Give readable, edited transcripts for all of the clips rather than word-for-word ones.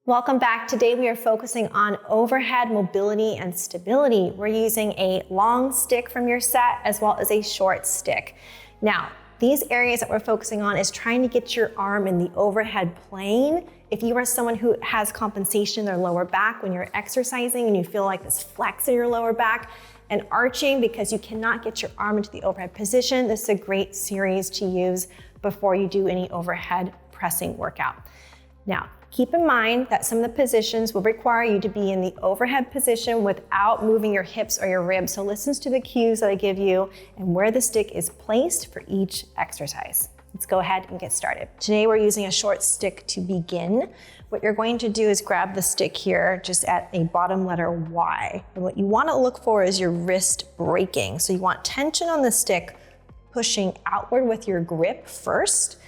Welcome back. Today we are focusing on overhead mobility and stability. We're using a long stick from your set as well as a short stick. Now, these areas that we're focusing on is trying to get your arm in the overhead plane. If you are someone who has compensation in their lower back when you're exercising and you feel like this flex in your lower back and arching because you cannot get your arm into the overhead position, this is a great series to use before you do any overhead pressing workout. Now, keep in mind that some of the positions will require you to be in the overhead position without moving your hips or your ribs. So listen to the cues that I give you and where the stick is placed for each exercise. Let's go ahead and get started. Today we're using a short stick to begin. What you're going to do is grab the stick here just at a bottom letter Y. And what you want to look for is your wrist breaking. So you want tension on the stick, pushing outward with your grip first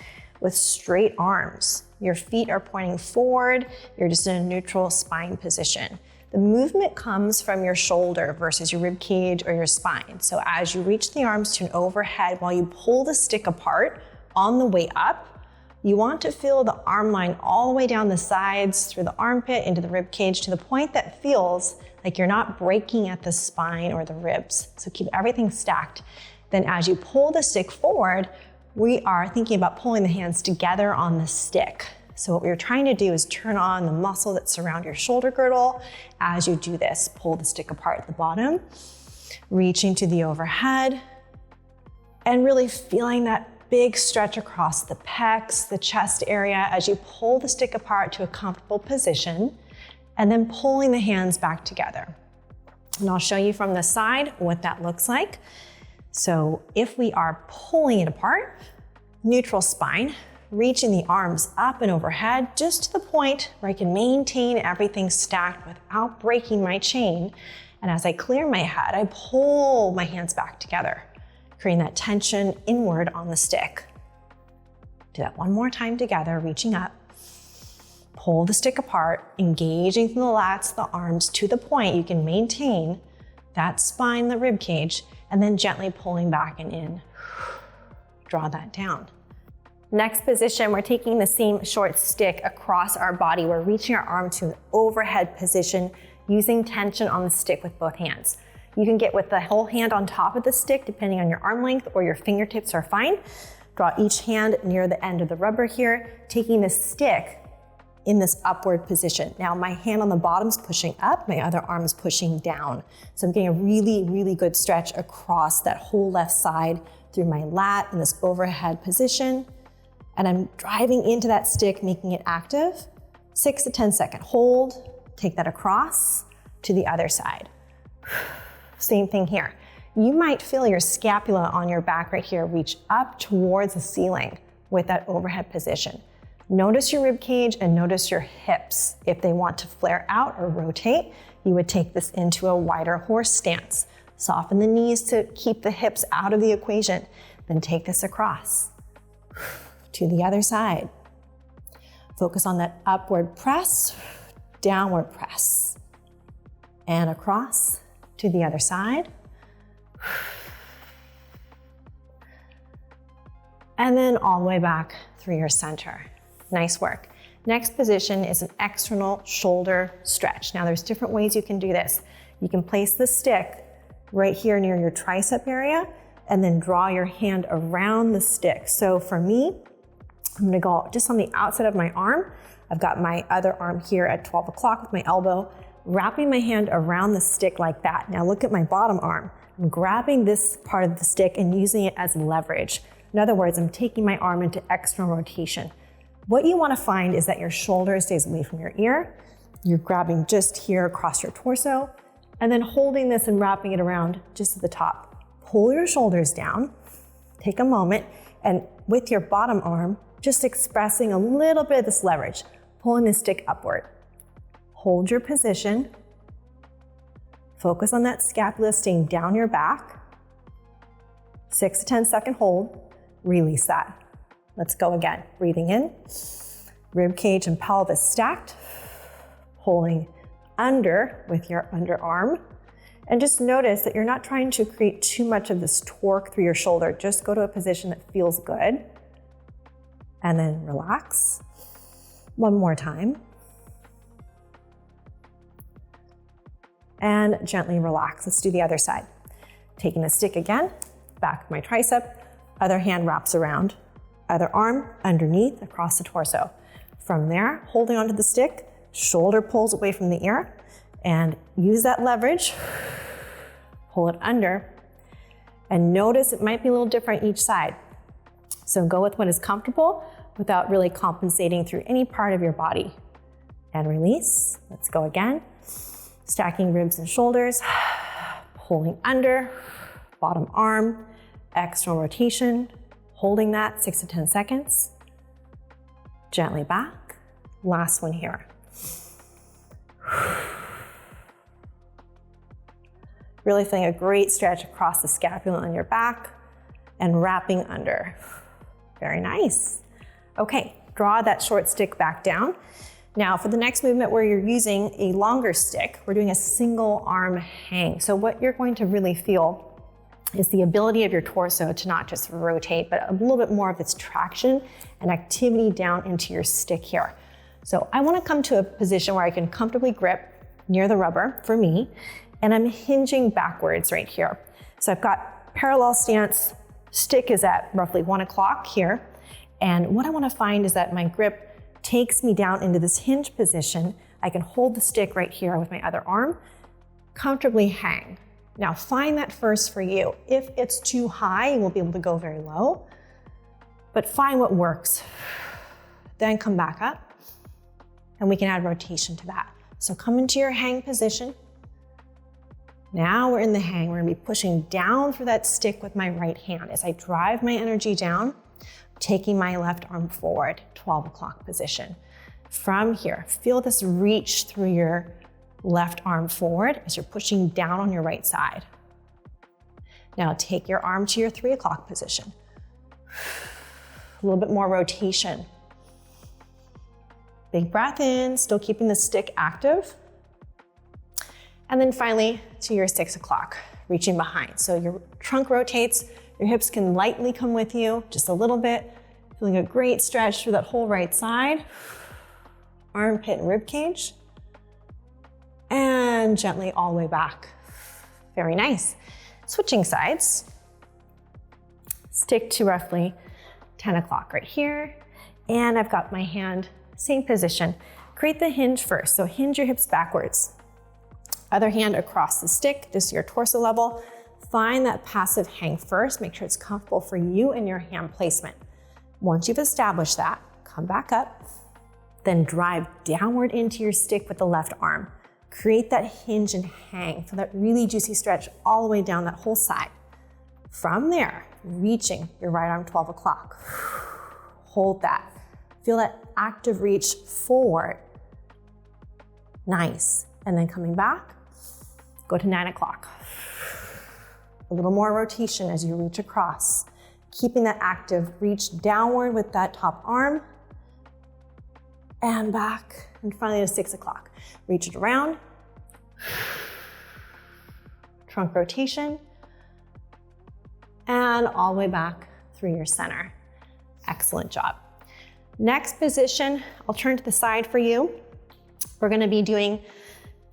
with straight arms. Your feet are pointing forward. You're just in a neutral spine position. The movement comes from your shoulder versus your rib cage or your spine. So as you reach the arms to an overhead while you pull the stick apart on the way up, you want to feel the arm line all the way down the sides through the armpit into the rib cage to the point that feels like you're not breaking at the spine or the ribs. So keep everything stacked. Then as you pull the stick forward, we are thinking about pulling the hands together on the stick. So what we're trying to do is turn on the muscle that surround your shoulder girdle. As you do this, pull the stick apart at the bottom, reaching to the overhead, and really feeling that big stretch across the pecs, the chest area as you pull the stick apart to a comfortable position, and then pulling the hands back together. And I'll show you from the side what that looks like. So if we are pulling it apart, neutral spine, reaching the arms up and overhead just to the point where I can maintain everything stacked without breaking my chain. And as I clear my head, I pull my hands back together, creating that tension inward on the stick. Do that one more time together, reaching up, pull the stick apart, engaging from the lats, the arms to the point you can maintain that spine, the rib cage, and then gently pulling back and in. Draw that down. Next position, we're taking the same short stick across our body. We're reaching our arm to an overhead position using tension on the stick with both hands. You can get with the whole hand on top of the stick depending on your arm length, or your fingertips are fine. Draw each hand near the end of the rubber here, taking the stick in this upward position. Now my hand on the bottom is pushing up, my other arm is pushing down. So I'm getting a really, really good stretch across that whole left side through my lat in this overhead position. And I'm driving into that stick, making it active. 6 to 10 second hold, take that across to the other side. Same thing here. You might feel your scapula on your back right here reach up towards the ceiling with that overhead position. Notice your rib cage and notice your hips. If they want to flare out or rotate, you would take this into a wider horse stance. Soften the knees to keep the hips out of the equation. Then take this across to the other side. Focus on that upward press, downward press, and across to the other side. And then all the way back through your center. Nice work. Next position is an external shoulder stretch. Now there's different ways you can do this. You can place the stick right here near your tricep area and then draw your hand around the stick. So for me, I'm gonna go just on the outside of my arm. I've got my other arm here at 12 o'clock with my elbow, wrapping my hand around the stick like that. Now look at my bottom arm. I'm grabbing this part of the stick and using it as leverage. In other words, I'm taking my arm into external rotation. What you want to find is that your shoulder stays away from your ear. You're grabbing just here across your torso and then holding this and wrapping it around just at the top. Pull your shoulders down, take a moment, and with your bottom arm, just expressing a little bit of this leverage, pulling the stick upward. Hold your position. Focus on that scapula staying down your back. 6 to 10 second hold, release that. Let's go again. Breathing in, rib cage and pelvis stacked, pulling under with your underarm. And just notice that you're not trying to create too much of this torque through your shoulder. Just go to a position that feels good. And then relax. One more time. and gently relax. Let's do the other side. Taking the stick again, back of my tricep, other hand wraps around, other arm underneath across the torso. From there, holding onto the stick, shoulder pulls away from the ear, and use that leverage, pull it under, and notice it might be a little different each side. So go with what is comfortable without really compensating through any part of your body. And release. Let's go again. Stacking ribs and shoulders, pulling under, bottom arm, external rotation, holding that 6 to 10 seconds. Gently back. Last one here. Really feeling a great stretch across the scapula on your back and wrapping under. Very nice. Okay, draw that short stick back down. Now for the next movement where you're using a longer stick, we're doing a single arm hang. So what you're going to really feel is the ability of your torso to not just rotate, but a little bit more of its traction and activity down into your stick here. So I want to come to a position where I can comfortably grip near the rubber for me, and I'm hinging backwards right here. So I've got parallel stance, stick is at roughly 1 o'clock here. And what I want to find is that my grip takes me down into this hinge position. I can hold the stick right here with my other arm, comfortably hang. Now find that first for you. If it's too high, you won't be able to go very low, but find what works. Then come back up and we can add rotation to that. So come into your hang position. Now we're in the hang. We're gonna be pushing down for that stick with my right hand. As I drive my energy down, taking my left arm forward, 12 o'clock position. From here, feel this reach through your left arm forward as you're pushing down on your right side. Now take your arm to your 3 o'clock position. A little bit more rotation. Big breath in, still keeping the stick active. And then finally to your 6 o'clock, reaching behind. So your trunk rotates, your hips can lightly come with you, just a little bit. Feeling a great stretch through that whole right side. Armpit and rib cage. And gently all the way back. Very nice. Switching sides. Stick to roughly 10 o'clock right here. And I've got my hand, same position. Create the hinge first. So hinge your hips backwards. Other hand across the stick, just your torso level. Find that passive hang first. Make sure it's comfortable for you and your hand placement. Once you've established that, come back up, then drive downward into your stick with the left arm. Create that hinge and hang for that really juicy stretch all the way down that whole side. From there, reaching your right arm 12 o'clock. Hold that. Feel that active reach forward. Nice. And then coming back, go to 9 o'clock. A little more rotation as you reach across. Keeping that active reach downward with that top arm. And back. And finally to 6 o'clock. Reach it around. Trunk rotation. And all the way back through your center. Excellent job. Next position, I'll turn to the side for you. We're gonna be doing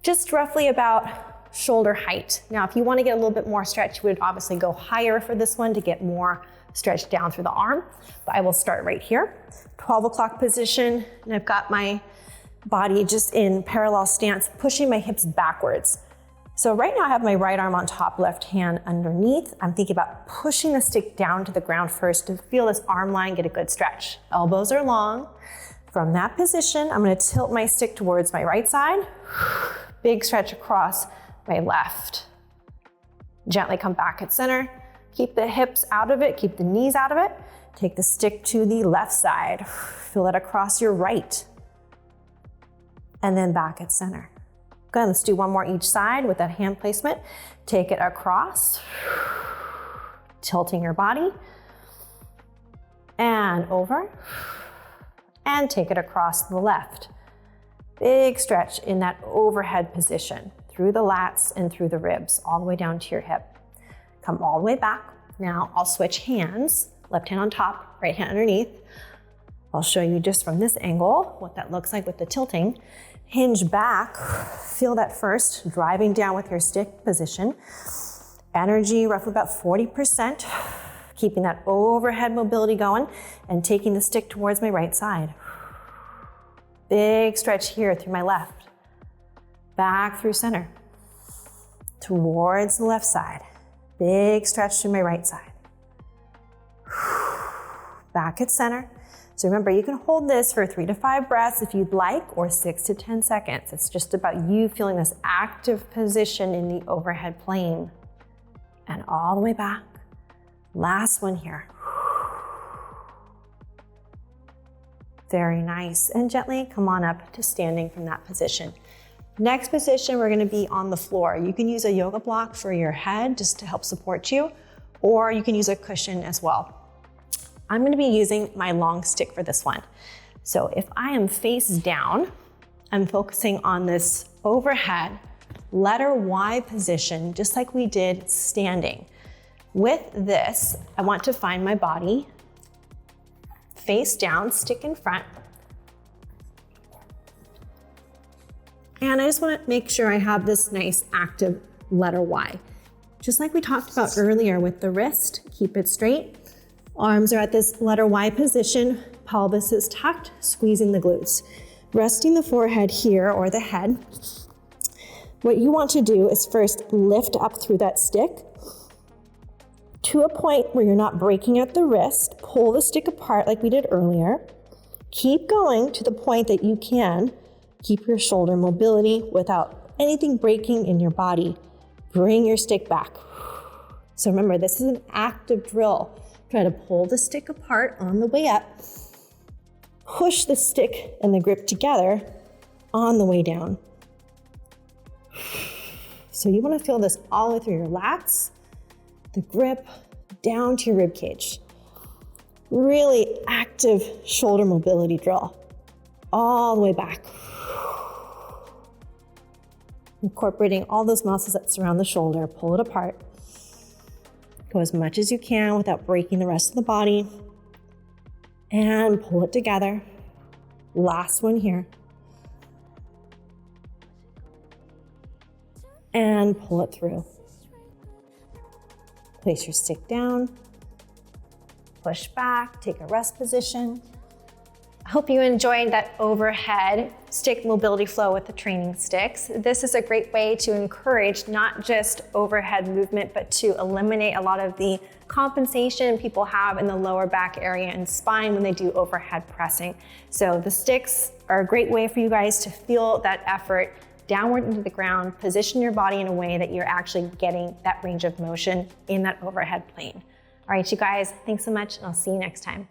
just roughly about shoulder height. Now, if you want to get a little bit more stretch, you would obviously go higher for this one to get more stretch down through the arm, but I will start right here. 12 o'clock position, and I've got my body just in parallel stance, pushing my hips backwards. So right now I have my right arm on top, left hand underneath. I'm thinking about pushing the stick down to the ground first to feel this arm line get a good stretch. Elbows are long. From that position, I'm gonna tilt my stick towards my right side. Big stretch across my left. Gently come back at center. Keep the hips out of it, keep the knees out of it. Take the stick to the left side. Feel it across your right. And then back at center. Good, let's do one more each side with that hand placement. Take it across, tilting your body, and over, and take it across to the left. Big stretch in that overhead position, through the lats and through the ribs, all the way down to your hip. Come all the way back. Now I'll switch hands, left hand on top, right hand underneath. I'll show you just from this angle what that looks like with the tilting. Hinge back, feel that first, driving down with your stick position. Energy, roughly about 40%, keeping that overhead mobility going and taking the stick towards my right side. Big stretch here through my left, back through center, towards the left side. Big stretch through my right side. Back at center. So remember, you can hold this for 3 to 5 breaths if you'd like, or 6 to 10 seconds. It's just about you feeling this active position in the overhead plane. And all the way back. Last one here. Very nice. And gently come on up to standing from that position. Next position, we're gonna be on the floor. You can use a yoga block for your head just to help support you, or you can use a cushion as well. I'm gonna be using my long stick for this one. So if I am face down, I'm focusing on this overhead letter Y position, just like we did standing. With this, I want to find my body face down, stick in front. And I just want to make sure I have this nice active letter Y. Just like we talked about earlier with the wrist, keep it straight. Arms are at this letter Y position, pelvis is tucked, squeezing the glutes. Resting the forehead here, or the head. What you want to do is first lift up through that stick to a point where you're not breaking at the wrist. Pull the stick apart like we did earlier. Keep going to the point that you can keep your shoulder mobility without anything breaking in your body. Bring your stick back. So remember, this is an active drill. Try to pull the stick apart on the way up. Push the stick and the grip together on the way down. So you want to feel this all the way through your lats, the grip down to your rib cage. Really active shoulder mobility drill. All the way back. Incorporating all those muscles that surround the shoulder, pull it apart. Go as much as you can without breaking the rest of the body. And pull it together. Last one here. And pull it through. Place your stick down. Push back, take a rest position. I hope you enjoyed that overhead stick mobility flow with the training sticks. This is a great way to encourage not just overhead movement, but to eliminate a lot of the compensation people have in the lower back area and spine when they do overhead pressing. So the sticks are a great way for you guys to feel that effort downward into the ground, position your body in a way that you're actually getting that range of motion in that overhead plane. All right, you guys, thanks so much, and I'll see you next time.